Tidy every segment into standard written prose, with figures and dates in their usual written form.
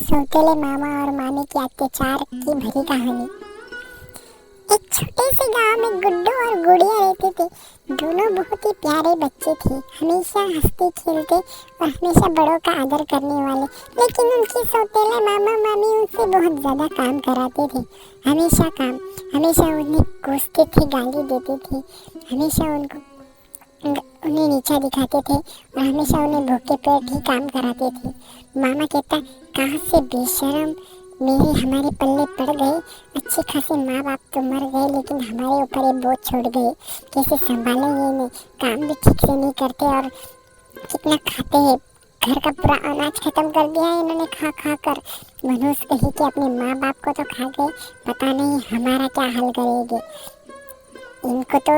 सौतेले मामा और मामी के अत्याचार की भरी कहानी। एक छोटे से गांव में गुड्डू और गुड़िया रहते थे। दोनों बहुत ही प्यारे बच्चे थे, हमेशा हंसते खेलते और हमेशा बड़ों का आदर करने वाले। लेकिन उनके सौतेले मामा मामी उनसे बहुत ज्यादा काम कराते थे। हमेशा उन्हें कोसते थे, गाली देते थे, हमेशा उन्हें नीचा दिखाते थे और हमेशा उन्हें भूखे पेट ही काम कराते थे। मामा कहता, कहाँ से बेशरम, हमारे पल्ले पड़ गए। अच्छे खासे माँ बाप तो मर गए, लेकिन हमारे ऊपर ये बोझ छोड़ गए। कैसे संभालें ये नहीं, काम भी ठीक से नहीं करते और कितना खाते हैं। घर का पूरा अनाज खत्म कर दिया है इन्होंने खा खा कर। मनुष्य कही कि अपने माँ बाप को तो खा गए, पता नहीं हमारा क्या हाल करेंगे। इनको तो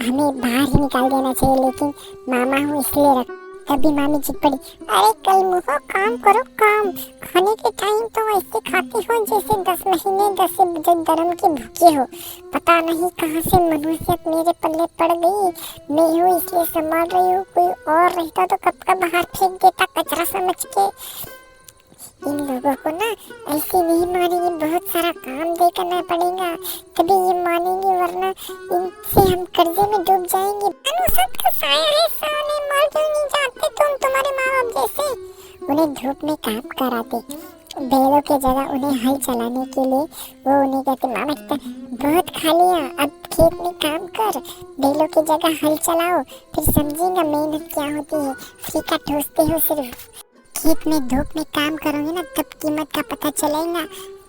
हमें बाहर ही निकाल देना चाहिए, लेकिन मामा हूँ इसलिए रख। तभी मामी चित पड़ी, अरे कल मुहो, काम करो काम। खाने के टाइम तो ऐसे खाते हो जैसे 10 महीने 10 धर्म की भूखे हो। पता नहीं कहाँ से मनुष्यत मेरे पल्ले पड़ गई। मैं हूँ इसलिए संभाल रही हूँ, कोई और रहता तो कब का बाहर फेंक देता कचरा समझ के। इन लोगों को ना ऐसे नहीं मानेंगे, बहुत सारा काम दे करना पड़ेगा तभी ये मानेंगे, वरना इनसे हम कर्जे में डूब जाएंगे। अनुसत का साया है, सामने मर क्यों नहीं जाते तुम तुम्हारे माँ बाप जैसे। उन्हें धूप में काम कराते, बैलों के जगह उन्हें हल चलाने के लिए वो उन्हें कहते, मामा कहता, बहुत खा लिया, अब खेत में काम कर, बैलों की जगह हल चलाओ, फिर समझेगा मेहनत क्या होती है। फीका ठूसते हो सिर्फ। खेत में धूप में काम करोगे ना, तब कीमत का पता चलेगा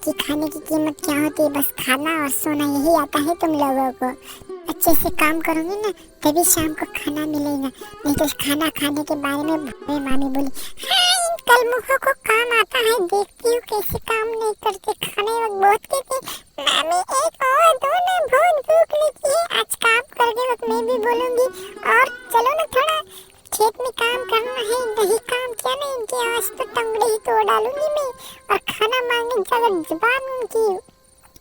कि खाने की कीमत क्या होती है। बस खाना और सोना यही आता है तुम लोगों को। अच्छे से काम करोगे ना, तभी शाम को खाना मिलेगा, नहीं तो खाना खाने के बारे में मामी बोली, हाँ इन कलमुखों को काम आता है, देखती हूँ कैसे काम नहीं करते। खाने वक्त बहुत कहते, मामी एक और दो ना, बहुत भूख लगी है, आज काम करने वक्त मैं भी बोलूंगी और चलो ना थोड़ा खेत में काम करना है। नहीं काम क्या नहीं, इनकी आवाज तो टंगड़े ही तोड़ डालूंगी मैं। और खाना मांगे अगर जुबान उनकी,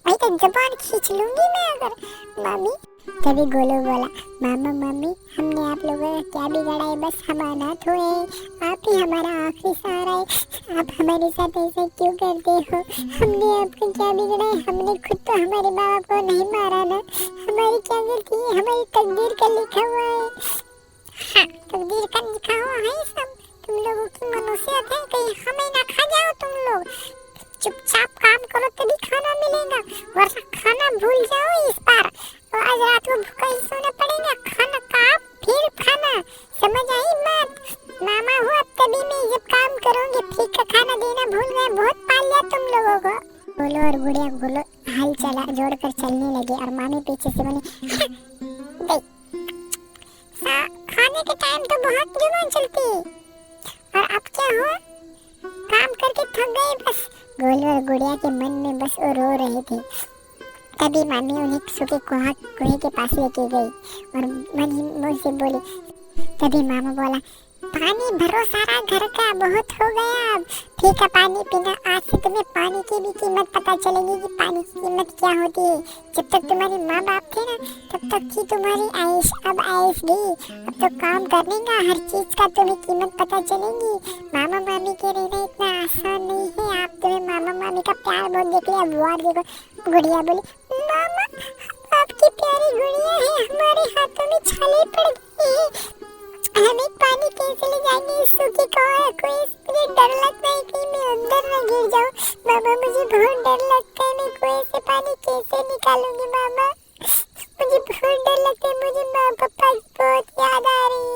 वही तो जुबान खींच लूंगी मैं अगर। मामी तभी गोलू बोला, मामा मामी हमने आप लोगों का क्या बिगाड़ा है, बस हम अनाथ हुए, आप ही हमारा आखिरी सहारा है, आप हमारे साथ ऐसा क्यों करते हो। हमने आपको क्या बिगाड़ा है, हमने खुद तो हमारे माँ बाप को नहीं मारा ना, हमारी क्या गलती है, हमारी तकदीर का लिखा हुआ है। हाँ, तकदीर का लिखा हुआ है सब, तुम लोगों की मनुष्यत है, कहीं हमें ना खा जाओ तुम लोग। चुपचाप काम करो तभी खाना मिलेगा, वरना खाना भूल जाओ इस बार। तो आज रात को भूखा ही सोना पड़ेगा, खाना का फिर खाना, समझ आई बात। मामा हूँ अब, तभी मैं जब काम करूँगी फीका खाना देना भूल गए, बहुत पाल लिया तुम लोगों को। गोलू और गुड़िया गोलू हल चला जोड़कर चलने लगे और मामी पीछे से बोली, खाने के टाइम तो बहुत जुबान चलती है और अब क्या हुआ, काम करके थक गए बस। गोलू और गुड़िया के मन में बस वो रो रहे थे। तभी मामी उन्हें सूखे कुएं के पास लेके गई और मन ही मुंह से बोली। तभी मामा बोला, पानी भरो सारा घर का, बहुत हो गया अब, फीका पानी पीना। आज से तुम्हें पानी की भी कीमत पता चलेगी कि पानी की कीमत क्या होती है। जब तक तुम्हारे माँ बाप थे ना, तब तक थी तुम्हारी आयुष, अब आयुष गई, अब तो काम करने का हर चीज का तुम्हें कीमत पता चलेगी। मामा मामी के रहना इतना आसान नहीं है। आप तुम्हें मामा मामी का प्यार बहुत देख लिया, बुआ देखो। गुड़िया बोली, मामा आपकी प्यारी गुड़िया है, हमारे हाथों में छाले पड़ गई है, हमें पानी कैसे ले जाएंगे इस सूखे कुएं। मुझे डर लगता है कि मैं अंदर न गिर जाऊं। मामा मुझे बहुत डर लगता है, मैं कुएं से पानी कैसे निकालूंगी मामा, मुझे बहुत डर लगता है। मुझे माँ पापा की बहुत याद आ रही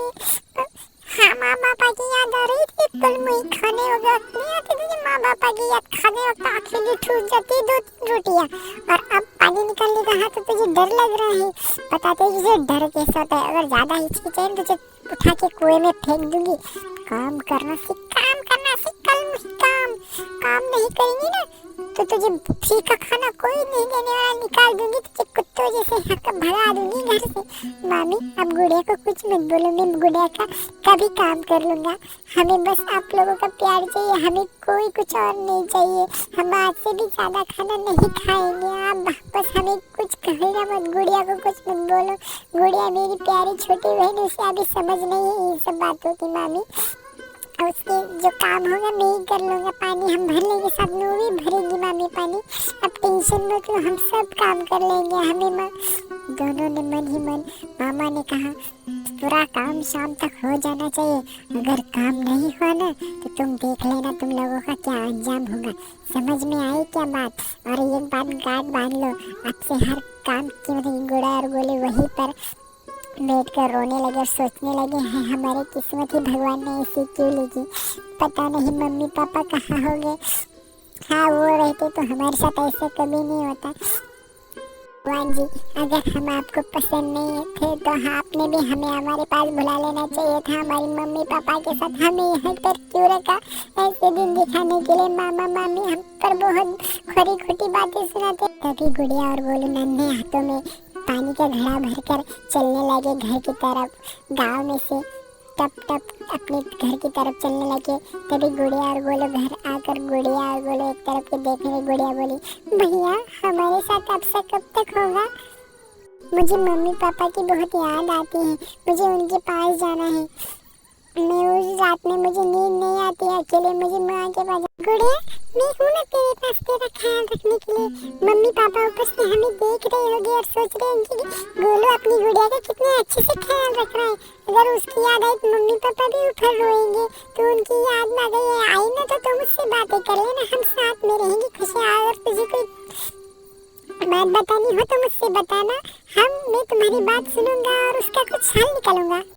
है। हाँ, माँ पापा की याद आ रही थी, कल मुझे खाने वक्त नहीं आती तुझे माँ पापा की याद। खाने वक्त आँखें भी ठूस जाती है 2-3 रोटियाँ, और अब पानी निकालने का हाथ तो तुझे डर लग रहा है। बताते हैं तुझे डर कैसा होता है, अगर ज्यादा हिचकिचाए तुझे उठा के कुएं में फेंक दूंगी। काम करना सीख, कल काम नहीं करेंगी ना तो तुझे फीका खाना कोई नहीं देने वाला, निकाल दूंगी तुझे कुत्तों जैसे भगा दूंगी घर से। मामी अब गुड़िया को कुछ मत बोलो, मैं गुड़िया का कभी काम कर लूंगा। हमें बस आप लोगों का प्यार चाहिए, हमें कोई कुछ और नहीं चाहिए। हम आज से भी ज्यादा खाना नहीं खाएंगे, आप बस हमें कुछ कहेगा मत, गुड़िया को कुछ मत बोलो। गुड़िया मेरी प्यारी छोटी बहन, उसे अभी समझ नहीं है ये सब बातों की। मामी और उसके जो काम होगा मैं ही कर लूँगा। पानी हम भर लेंगे, साथ में वो भी भरेगी मम्मी पानी। अब टेंशन मत लो, हम सब काम कर लेंगे। हमें दोनों ने मन ही मन, मामा ने कहा पूरा काम शाम तक हो जाना चाहिए। अगर काम नहीं हुआ ना तो तुम देख लेना तुम लोगों का क्या अंजाम होगा। समझ में आई क्या बात? और एक बात गांठ बांध लो, आपसे हर काम की मतलब गुड़ा और गोली वहीं पर बैठ कर रोने लगे और सोचने लगे हैं हमारी किस्मत ही भगवान ने ऐसी क्यों लिखी। पता नहीं मम्मी पापा कहाँ हो गए। हाँ वो रहते तो हमारे साथ ऐसा कभी नहीं होता। भगवान जी, अगर हम आपको पसंद नहीं थे तो आपने भी हमें हमारे पास बुला लेना चाहिए था। हमारी मम्मी पापा के साथ हमें यहाँ पर क्यों रखा? ऐसे दिन दिखाने के लिए मामा मामी हम पर बहुत खरी खोटी बातें सुनाते। तभी गुड़िया और गोलू नन्हे हाथों में पानी का घड़ा भरकर चलने लगे घर की तरफ। गांव में से टप टप अपने घर की तरफ चलने लगे। तभी गुड़िया और गोलू घर आकर गुड़िया और गोलू एक तरफ के देखने में गुड़िया बोली, भैया हमारे साथ आपसे कब तक होगा? मुझे मम्मी पापा की बहुत याद आती है, मुझे उनके पास जाना है। मैं उस रात में मुझे नींद नहीं आती है, अकेले मुझे माँ के पास। गुड़िया मैं हूँ ना तेरे पास तेरा ख्याल रखने के लिए। मम्मी पापा ऊपर से हमें देख रहे होंगे और सोच रहे होंगे कि गोलू अपनी गुड़िया का कितने अच्छे से ख्याल रख रहा है। अगर उसकी याद आई तो मम्मी पापा भी ऊपर रोएंगे। तो उनकी याद ना गई आई ना तो तुम उससे बातें कर लेना, हम साथ में रहेंगे खुशियाँ। और तुझे कोई बात बतानी हो तो मुझसे बताना, मैं तुम्हारी बात सुनूंगा और उसका कुछ हल निकालूंगा।